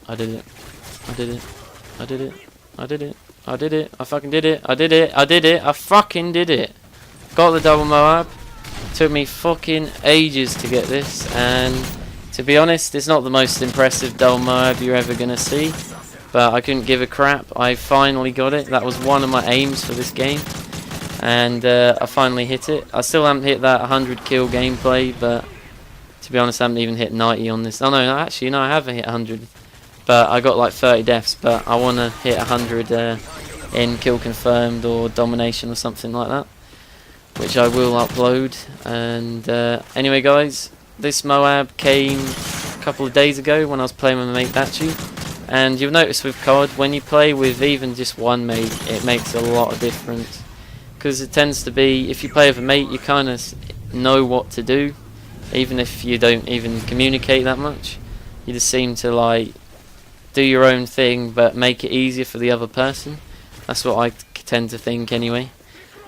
I did it. I did it. I did it. I did it. I did it. I fucking did it. I did it. I did it. I fucking did it. Got the double Moab. Took me fucking ages to get this, and to be honest, it's not the most impressive double Moab you're ever gonna see, but I couldn't give a crap. I finally got it. That was one of my aims for this game, and I finally hit it. I still haven't hit that 100 kill gameplay, but to be honest, I haven't even hit 90 on this. Oh no, actually, no, I haven't hit 100, but I got like 30 deaths, but I want to hit 100 in kill confirmed or domination or something like that, which I will upload. And anyway guys, this Moab came a couple of days ago when I was playing with my mate Batchy, and you'll notice with COD, when you play with even just one mate, it makes a lot of difference, because it tends to be, if you play with a mate, you kind of know what to do, even if you don't even communicate that much. You just seem to like do your own thing but make it easier for the other person. That's what I tend to think anyway.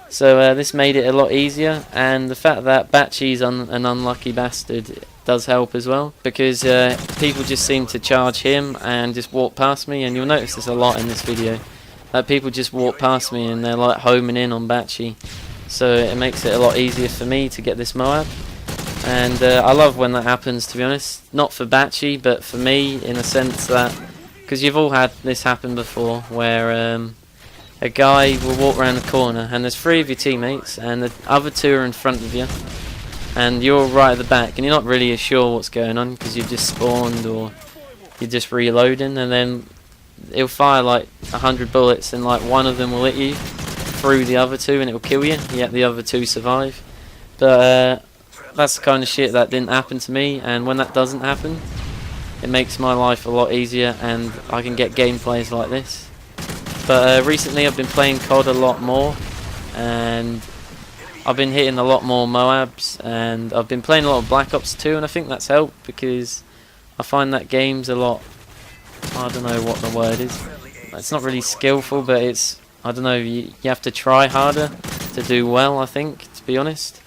So this made it a lot easier, and the fact that Batchy's an unlucky bastard does help as well, because people just seem to charge him and just walk past me, and you'll notice this a lot in this video, that people just walk past me and they're like homing in on Batchy, so it makes it a lot easier for me to get this Moab. And I love when that happens, to be honest, not for Batchy but for me, in a sense that, because you've all had this happen before, where a guy will walk around the corner and there's 3 of your teammates and the other 2 are in front of you, and you're right at the back and you're not really sure what's going on because you've just spawned or you're just reloading, and then he'll fire like 100 bullets and like one of them will hit you through the other 2 and it will kill you, yet the other 2 survive. But that's the kind of shit that didn't happen to me, and when that doesn't happen, it makes my life a lot easier and I can get gameplays like this. But recently I've been playing COD a lot more, and I've been hitting a lot more Moabs, and I've been playing a lot of Black Ops 2, and I think that's helped because I find that game's a lot, I don't know what the word is, it's not really skillful, but it's, I don't know, you have to try harder to do well, I think, to be honest.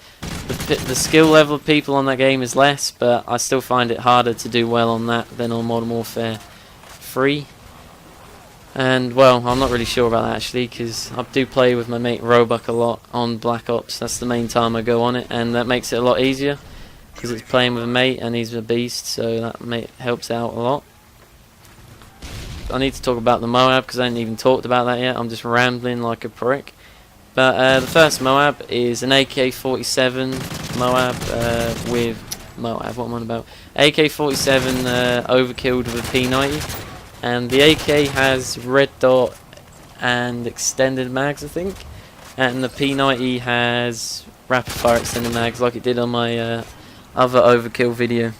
The skill level of people on that game is less, but I still find it harder to do well on that than on Modern Warfare 3. And well, I'm not really sure about that actually, because I do play with my mate Roebuck a lot on Black Ops. That's the main time I go on it, and that makes it a lot easier because it's playing with a mate and he's a beast, so that helps out a lot. I need to talk about the Moab because I haven't even talked about that yet. I'm just rambling like a prick. But the first Moab is an AK-47 Moab with Moab. What am I on about? AK-47 overkilled with a P90. And the AK has red dot and extended mags, I think, and the P90 has rapid fire extended mags like it did on my other Overkill video.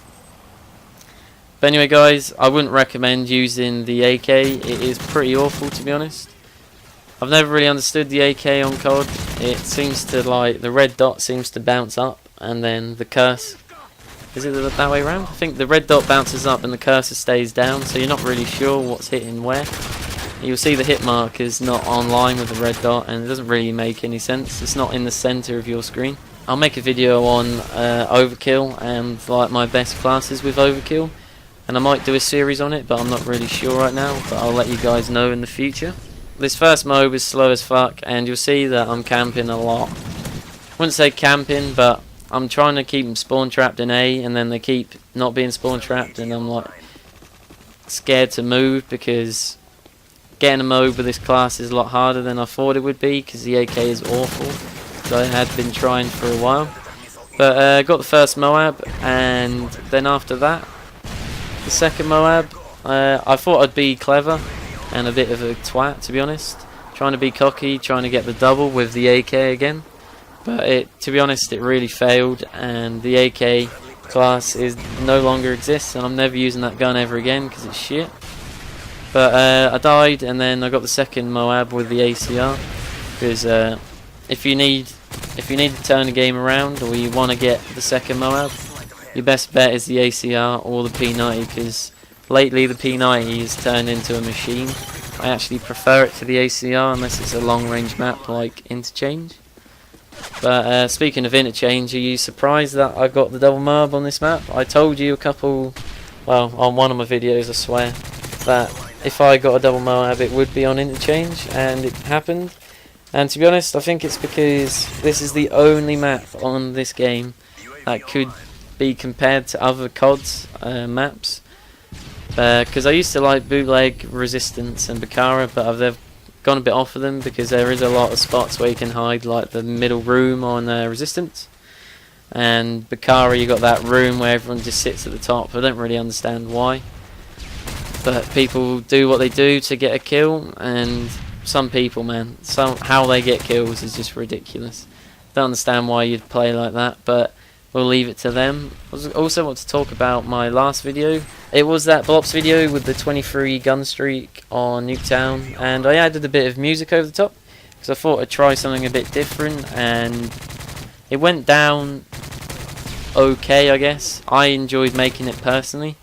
But anyway guys, I wouldn't recommend using the AK. It is pretty awful, to be honest. I've never really understood the AK on COD. It seems to, like, the red dot seems to bounce up and then the cursor, is it that way around? I think the red dot bounces up and the cursor stays down, so you're not really sure what's hitting where. You'll see the hit mark is not online with the red dot, and it doesn't really make any sense. It's not in the center of your screen. I'll make a video on Overkill and like my best classes with Overkill, and I might do a series on it, but I'm not really sure right now, but I'll let you guys know in the future. This first mob is slow as fuck, and you'll see that I'm camping a lot. I wouldn't say camping, but I'm trying to keep them spawn trapped in A, and then they keep not being spawn trapped, and I'm like scared to move because getting a mob with this class is a lot harder than I thought it would be, because the AK is awful. So I had been trying for a while, but got the first Moab, and then after that, the second Moab. I thought I'd be clever and a bit of a twat, to be honest, trying to be cocky, trying to get the double with the AK again. But to be honest, it really failed, and the AK class no longer exists, and I'm never using that gun ever again because it's shit. But I died, and then I got the second Moab with the ACR, because if you need to turn the game around, or you want to get the second Moab, your best bet is the ACR or the P90, because lately the P90 has turned into a machine. I actually prefer it to the ACR unless it's a long range map like Interchange. But speaking of Interchange, are you surprised that I got the double Moab on this map? I told you a couple, well, on one of my videos, I swear, that if I got a double Moab it would be on interchange, and it happened. And to be honest, I think it's because this is the only map on this game that could be compared to other CODs maps. Because I used to like Bootleg, Resistance and Bakara, but they've gone a bit off of them because there is a lot of spots where you can hide, like the middle room on Resistance. And Bakara, you got that room where everyone just sits at the top. I don't really understand why, but people do what they do to get a kill, and some people, man, how they get kills is just ridiculous. Don't understand why you'd play like that, but we'll leave it to them. I also want to talk about my last video. It was that Blops video with the 23 gun streak on Nuketown, and I added a bit of music over the top because I thought I'd try something a bit different, and it went down okay, I guess. I enjoyed making it personally,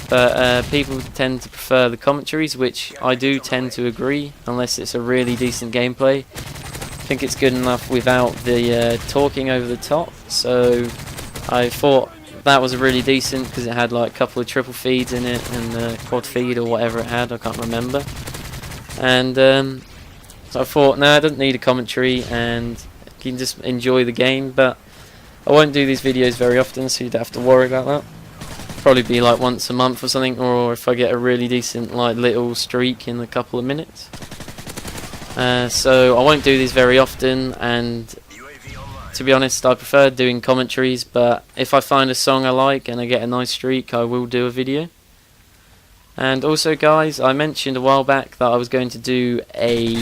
but people tend to prefer the commentaries, which I do tend to agree, unless it's a really decent gameplay. I think it's good enough without the talking over the top, so I thought that was really decent because it had like a couple of triple feeds in it and the quad feed or whatever it had, I can't remember. And so I thought, no, it doesn't need a commentary and you can just enjoy the game, but I won't do these videos very often, so you don't have to worry about that. Probably be like once a month or something, or if I get a really decent like little streak in a couple of minutes. So I won't do these very often, and to be honest I prefer doing commentaries, but if I find a song I like and I get a nice streak I will do a video. And also guys, I mentioned a while back that I was going to do a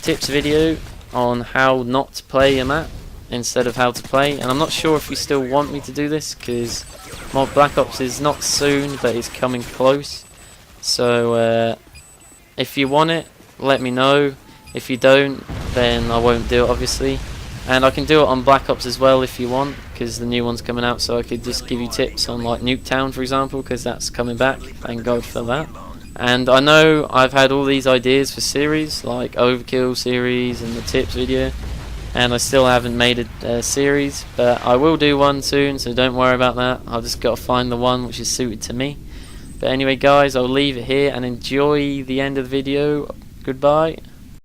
tips video on how not to play a map instead of how to play, and I'm not sure if you still want me to do this because Mod Black Ops is not soon but it's coming close. So if you want it, let me know. If you don't, then I won't do it obviously. And I can do it on Black Ops as well if you want, because the new one's coming out, so I could just give you tips on like Nuketown for example, because that's coming back, thank God for that. And I know I've had all these ideas for series, like Overkill series and the tips video, and I still haven't made a series, but I will do one soon, so don't worry about that. I've just got to find the one which is suited to me. But anyway guys, I'll leave it here and enjoy the end of the video. Goodbye.